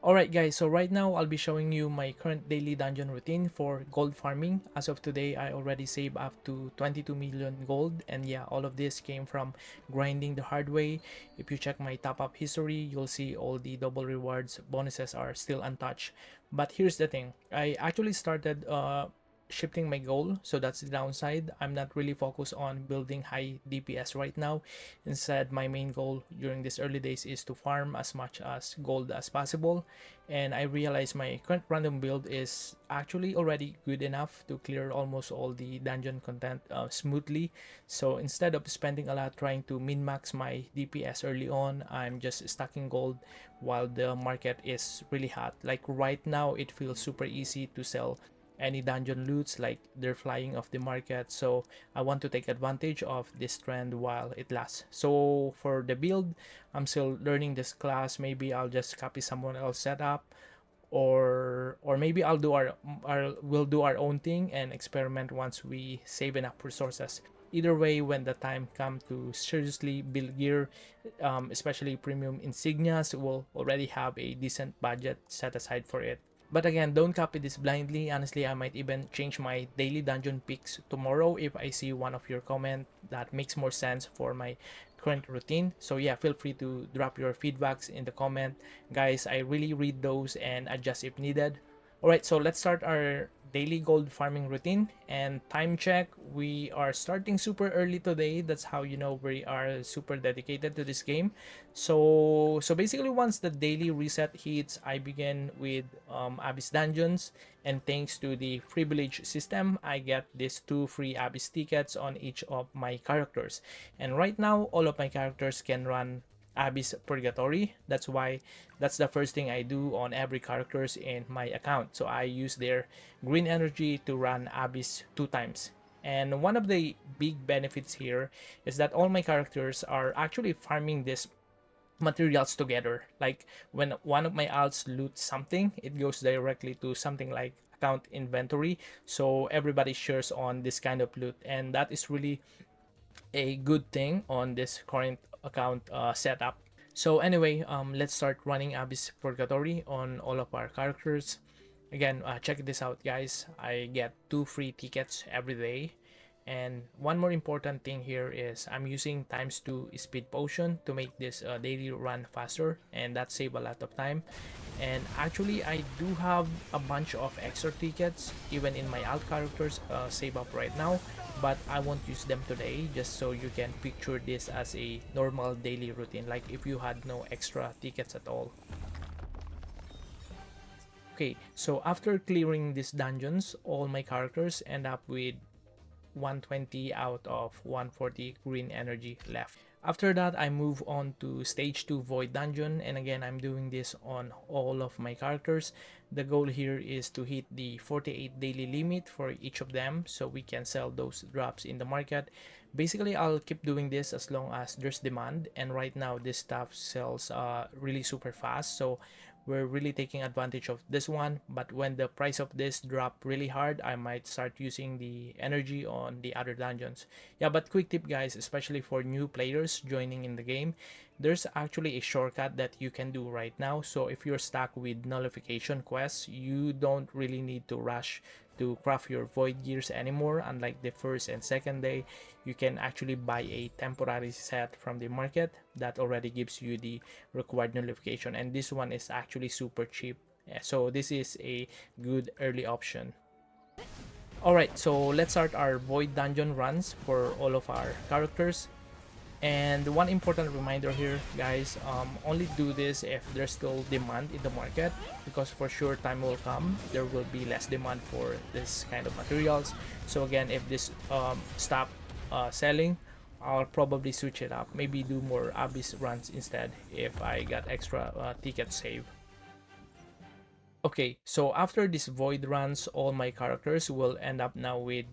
Alright guys, so right now I'll be showing you my current daily dungeon routine for gold farming. As of today, I already saved up to 22 million gold, and yeah, all of this came from grinding the hard way. If you check my top up history, you'll see all the double rewards bonuses are still untouched. But here's the thing, I actually started shifting my goal, so that's the downside. I'm not really focused on building high DPS right now. Instead, my main goal during these early days is to farm as much as gold as possible, and I realized my current random build is actually already good enough to clear almost all the dungeon content smoothly. So instead of spending a lot trying to min-max my DPS early on, I'm just stacking gold while the market is really hot. Like right now, it feels super easy to sell any dungeon loots, like they're flying off the market. So I want to take advantage of this trend while it lasts. So for the build, I'm still learning this class. Maybe I'll just copy someone else setup, or maybe we'll do our own thing and experiment once we save enough resources. Either way, when the time comes to seriously build gear, especially premium insignias, we'll already have a decent budget set aside for it. But again, don't copy this blindly. Honestly, I might even change my daily dungeon picks tomorrow if I see one of your comment that makes more sense for my current routine. So yeah, feel free to drop your feedbacks in the comment. Guys, I really read those and adjust if needed. Alright, so let's start our daily gold farming routine. And time check, we are starting super early today. That's how you know we are super dedicated to this game. So basically, once the daily reset hits, I begin with Abyss dungeons, and thanks to the privilege system, I get these 2 free Abyss tickets on each of my characters. And right now, all of my characters can run Abyss Purgatory. That's the first thing I do on every characters in my account. So I use their green energy to run Abyss 2 times. And one of the big benefits here is that all my characters are actually farming this materials together. Like when one of my alts loot something, it goes directly to something like account inventory. So everybody shares on this kind of loot, and that is really a good thing on this current account setup. So anyway, let's start running Abyss Purgatory on all of our characters. Again, check this out, guys. I get 2 free tickets every day. And one more important thing here is I'm using ×2 speed potion to make this daily run faster, and that save a lot of time. And actually, I do have a bunch of extra tickets even in my alt characters save up right now, but I won't use them today, just so you can picture this as a normal daily routine, like if you had no extra tickets at all. Okay, so after clearing these dungeons, all my characters end up with 120 out of 140 green energy left. After that, I move on to stage 2 void dungeon, and again I'm doing this on all of my characters. The goal here is to hit the 48 daily limit for each of them so we can sell those drops in the market. Basically, I'll keep doing this as long as there's demand, and right now this stuff sells really super fast, so we're really taking advantage of this one. But when the price of this drop really hard, I might start using the energy on the other dungeons. Yeah, but quick tip, guys, especially for new players joining in the game, there's actually a shortcut that you can do right now. So if you're stuck with nullification quests, you don't really need to rush to craft your void gears anymore. Unlike the first and second day, you can actually buy a temporary set from the market that already gives you the required nullification, and this one is actually super cheap. So this is a good early option. Alright, so let's start our void dungeon runs for all of our characters. And one important reminder here, guys, only do this if there's still demand in the market, because for sure time will come there will be less demand for this kind of materials. So again, if this stop selling, I'll probably switch it up, maybe do more Abyss runs instead if I got extra ticket save. Okay, so after this void runs, all my characters will end up now with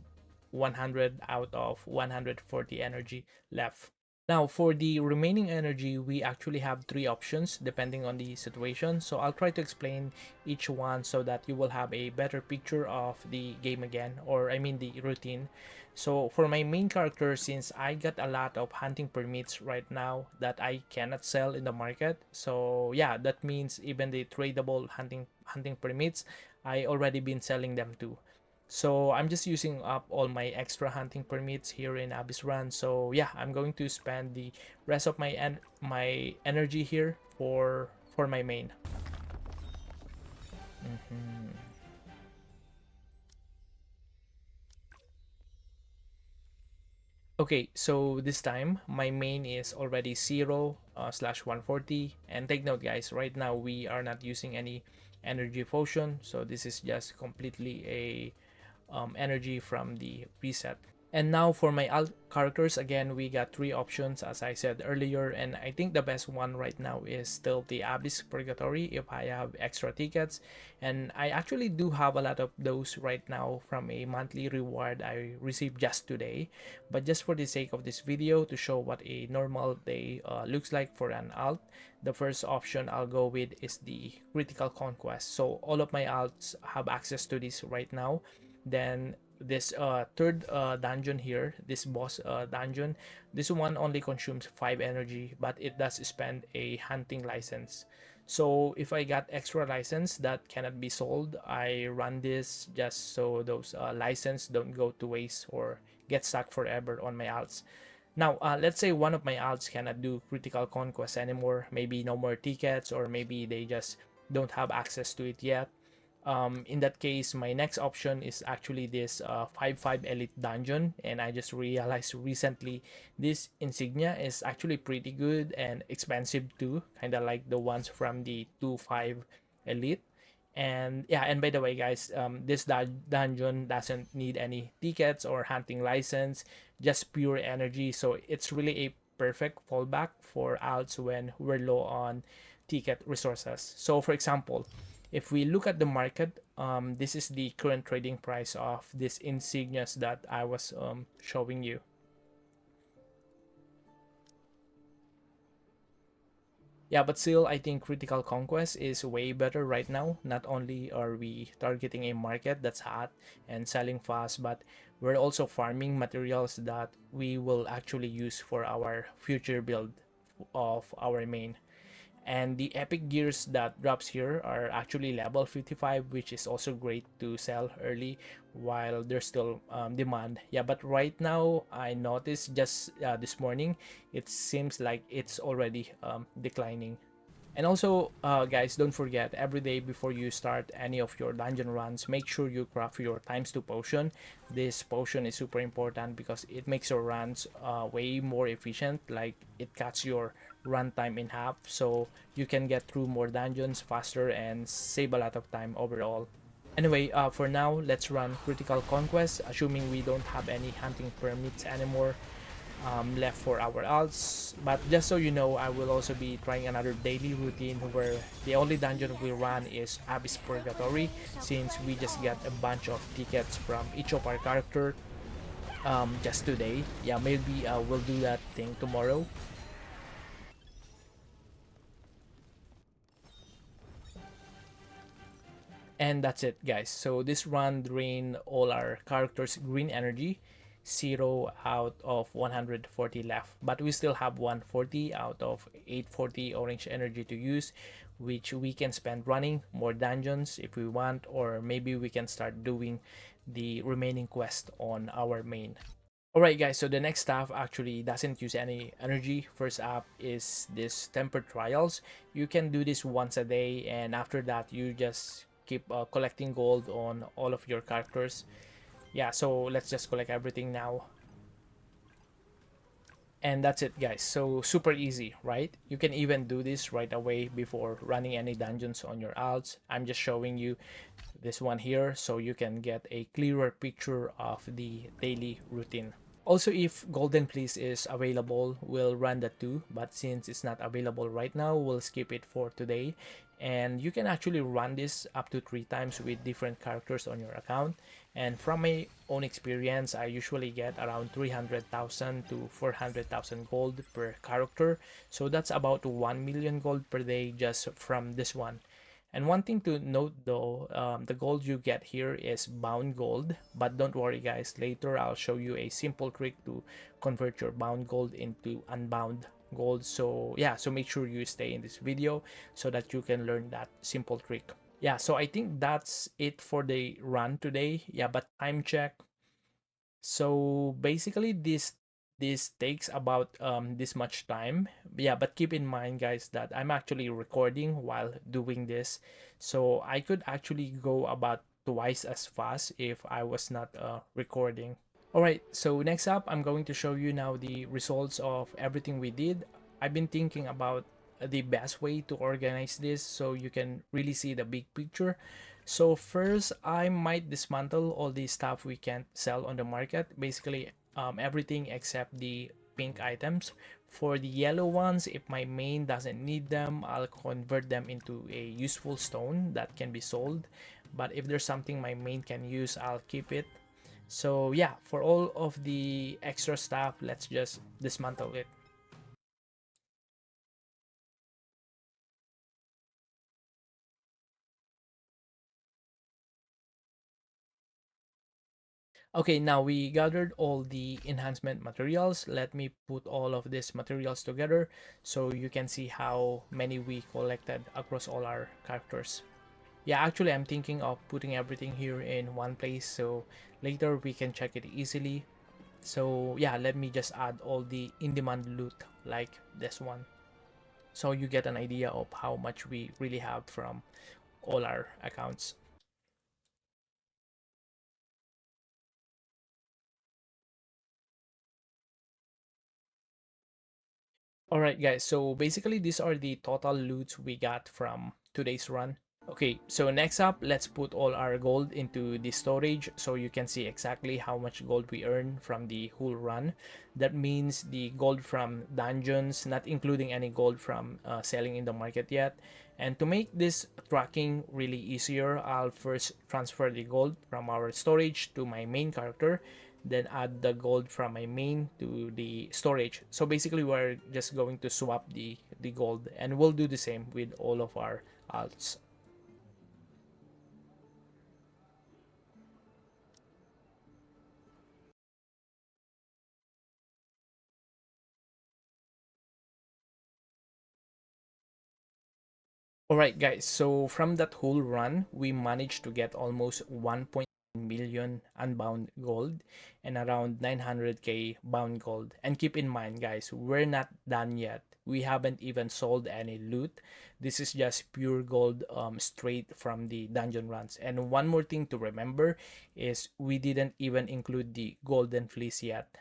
100 out of 140 energy left. Now, for the remaining energy, we actually have three options depending on the situation. So I'll try to explain each one so that you will have a better picture of the game again, or I mean the routine. So for my main character, since I got a lot of hunting permits right now that I cannot sell in the market, so yeah, that means even the tradable hunting permits, I already been selling them too. So I'm just using up all my extra hunting permits here in Abyss Run. So yeah, I'm going to spend the rest of my energy here for my main. Mhm. Okay, so this time my main is already 0 slash 140. And take note, guys, right now we are not using any energy potion. So this is just completely a energy from the reset. And now for my alt characters, again, we got three options as I said earlier, and I think the best one right now is still the Abyss Purgatory if I have extra tickets. And I actually do have a lot of those right now from a monthly reward I received just today. But just for the sake of this video to show what a normal day looks like for an alt, the first option I'll go with is the Critical Conquest. So all of my alts have access to this right now. Then this third dungeon here, this boss dungeon, this one only consumes 5 energy, but it does spend a hunting license. So if I got extra license that cannot be sold, I run this just so those license don't go to waste or get stuck forever on my alts. Now, let's say one of my alts cannot do critical conquest anymore, maybe no more tickets, or maybe they just don't have access to it yet. In that case, my next option is actually this 5-5 Elite Dungeon, and I just realized recently this insignia is actually pretty good and expensive too, kind of like the ones from the 2-5 Elite. And yeah, and by the way, guys, this dungeon doesn't need any tickets or hunting license, just pure energy. So it's really a perfect fallback for alts when we're low on ticket resources. So for example, if we look at the market, this is the current trading price of these insignias that I was showing you. Yeah, but still, I think Critical Conquest is way better right now. Not only are we targeting a market that's hot and selling fast, but we're also farming materials that we will actually use for our future build of our main. And the epic gears that drops here are actually level 55, which is also great to sell early while there's still demand. Yeah, but right now I noticed just this morning it seems like it's already declining. And also, guys, don't forget, every day before you start any of your dungeon runs, make sure you craft your times 2 potion. This potion is super important because it makes your runs way more efficient. Like, it cuts your run time in half, so you can get through more dungeons faster and save a lot of time overall. Anyway, for now, let's run Critical Conquest, assuming we don't have any hunting permits anymore left for our alts. But just so you know, I will also be trying another daily routine where the only dungeon we run is Abyss Purgatory, since we just got a bunch of tickets from each of our character just today. Yeah, maybe we'll do that thing tomorrow. And that's it, guys. So this run drained all our characters green energy, 0 out of 140 left, but we still have 140 out of 840 orange energy to use, which we can spend running more dungeons if we want, or maybe we can start doing the remaining quest on our main. Alright, guys, so the next stuff actually doesn't use any energy. First up is this temper trials. You can do this once a day, and after that you just keep collecting gold on all of your characters. Yeah, so let's just collect everything now. And that's it, guys. So super easy, right? You can even do this right away before running any dungeons on your alts. I'm just showing you this one here so you can get a clearer picture of the daily routine. Also, if Golden Fleece is available, we'll run that too. But since it's not available right now, we'll skip it for today. And you can actually run this up to 3 times with different characters on your account. And from my own experience, I usually get around 300,000 to 400,000 gold per character, so that's about 1 million gold per day just from this one. And one thing to note though, the gold you get here is bound gold, but don't worry guys, later I'll show you a simple trick to convert your bound gold into unbound gold. So yeah, so make sure you stay in this video so that you can learn that simple trick. Yeah, so I think that's it for the run today. Yeah, but time check. So basically this takes about this much time. Yeah, but keep in mind guys that I'm actually recording while doing this. So I could actually go about twice as fast if I was not recording. Alright, so next up, I'm going to show you now the results of everything we did. I've been thinking about the best way to organize this so you can really see the big picture. So first, I might dismantle all the stuff we can't sell on the market. Basically, everything except the pink items. For the yellow ones, if my main doesn't need them, I'll convert them into a useful stone that can be sold. But if there's something my main can use, I'll keep it. So yeah, for all of the extra stuff, let's just dismantle it. Okay, now we gathered all the enhancement materials. Let me put all of these materials together so you can see how many we collected across all our characters. Yeah, actually I'm thinking of putting everything here in one place so later we can check it easily. So yeah, let me just add all the in-demand loot like this one, so you get an idea of how much we really have from all our accounts. Alright guys, so basically these are the total loots we got from today's run. Okay, so next up, let's put all our gold into the storage so you can see exactly how much gold we earn from the whole run. That means the gold from dungeons, not including any gold from selling in the market yet. And to make this tracking really easier, I'll first transfer the gold from our storage to my main character, then add the gold from my main to the storage. So basically we're just going to swap the gold, and we'll do the same with all of our alts. Alright guys, so from that whole run, we managed to get almost 1.1 million unbound gold and around 900k bound gold. And keep in mind guys, we're not done yet. We haven't even sold any loot. This is just pure gold straight from the dungeon runs. And one more thing to remember is we didn't even include the golden fleece yet,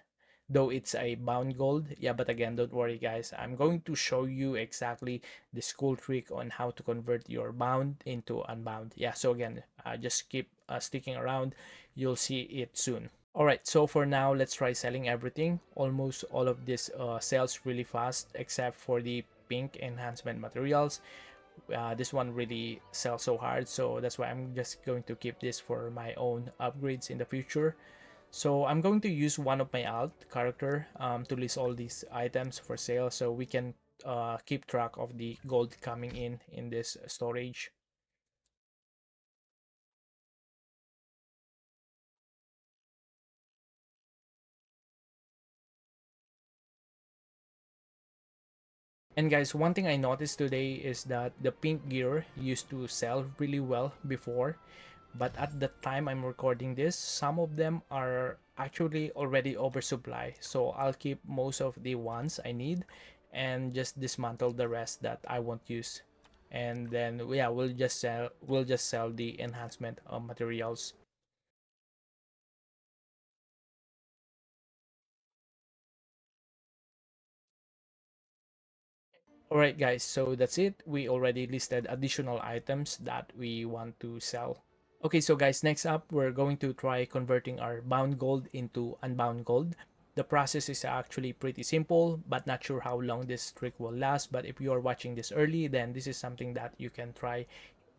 though it's a bound gold. Yeah, but again, don't worry guys, I'm going to show you exactly the school trick on how to convert your bound into unbound. Yeah, so again, just keep sticking around, you'll see it soon. All right, so for now, let's try selling everything. Almost all of this sells really fast except for the pink enhancement materials. This one really sells so hard, so that's why I'm just going to keep this for my own upgrades in the future. So I'm going to use one of my alt character to list all these items for sale so we can keep track of the gold coming in this storage. And guys, one thing I noticed today is that the pink gear used to sell really well before, but at the time I'm recording this, some of them are actually already oversupply. So I'll keep most of the ones I need and just dismantle the rest that I won't use. And then yeah, we'll just sell the enhancement materials. Alright guys, so that's it. We already listed additional items that we want to sell. Okay, so guys, next up, we're going to try converting our bound gold into unbound gold. The process is actually pretty simple, but not sure how long this trick will last. But if you are watching this early, then this is something that you can try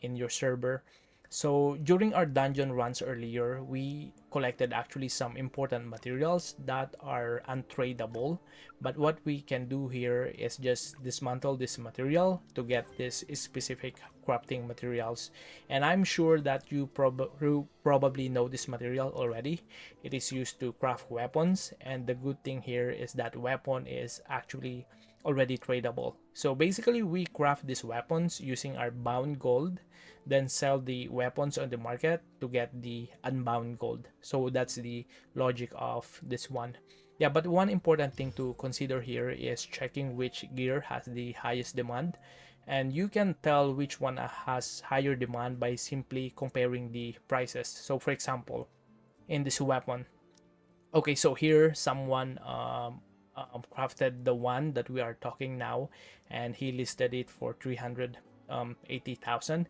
in your server. So during our dungeon runs earlier, we collected actually some important materials that are untradeable. But what we can do here is just dismantle this material to get this specific crafting materials. And I'm sure that you probably know this material already. It is used to craft weapons, and the good thing here is that weapon is actually already tradable. So basically we craft these weapons using our bound gold, then sell the weapons on the market to get the unbound gold. So that's the logic of this one. Yeah, but one important thing to consider here is checking which gear has the highest demand. And you can tell which one has higher demand by simply comparing the prices. So for example, in this weapon, okay, so here someone crafted the one that we are talking now, and he listed it for 380,000.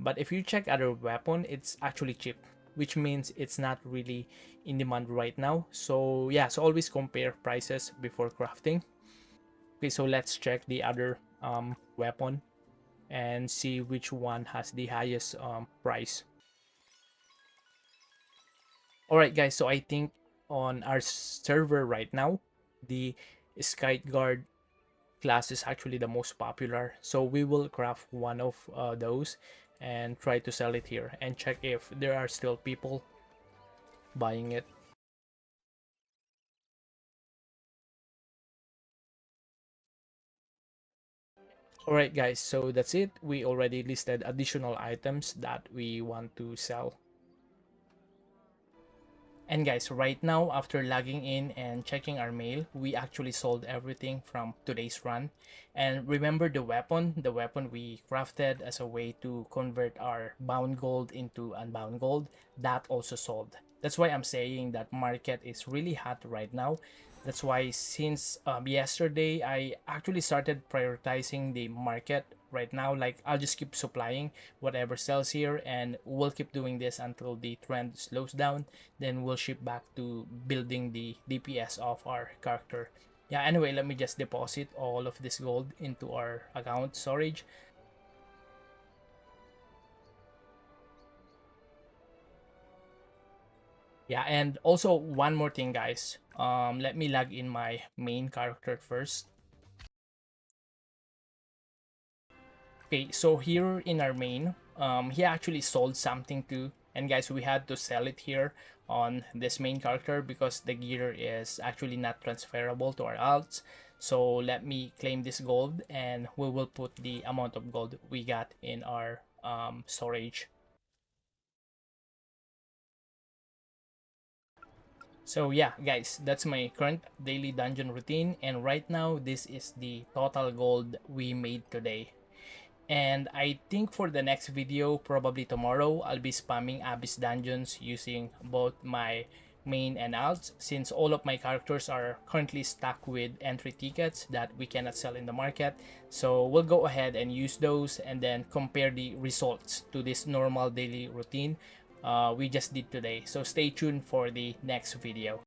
But if you check other weapon, it's actually cheap, which means it's not really in demand right now. So yeah, so always compare prices before crafting. Okay, so let's check the other weapon and see which one has the highest price. All right, guys, so I think on our server right now, the Sky Guard class is actually the most popular. So we will craft one of those and try to sell it here and check if there are still people buying it. All right, guys, so that's it. We already listed additional items that we want to sell. And guys, right now, after logging in and checking our mail, we actually sold everything from today's run. And remember the weapon we crafted as a way to convert our bound gold into unbound gold, that also sold. That's why I'm saying that market is really hot right now. That's why since yesterday, I actually started prioritizing the market right now. Like, I'll just keep supplying whatever sells here, and we'll keep doing this until the trend slows down. Then we'll shift back to building the DPS of our character. Yeah, anyway, let me just deposit all of this gold into our account storage. Yeah, and also one more thing, guys. Let me log in my main character first. Okay, so here in our main, he actually sold something too. And guys, we had to sell it here on this main character because the gear is actually not transferable to our alts. So let me claim this gold, and we will put the amount of gold we got in our storage. So yeah, guys, that's my current daily dungeon routine. And right now, this is the total gold we made today. And I think for the next video, probably tomorrow, I'll be spamming Abyss dungeons using both my main and alts, since all of my characters are currently stuck with entry tickets that we cannot sell in the market. So we'll go ahead and use those and then compare the results to this normal daily routine we just did today. So stay tuned for the next video.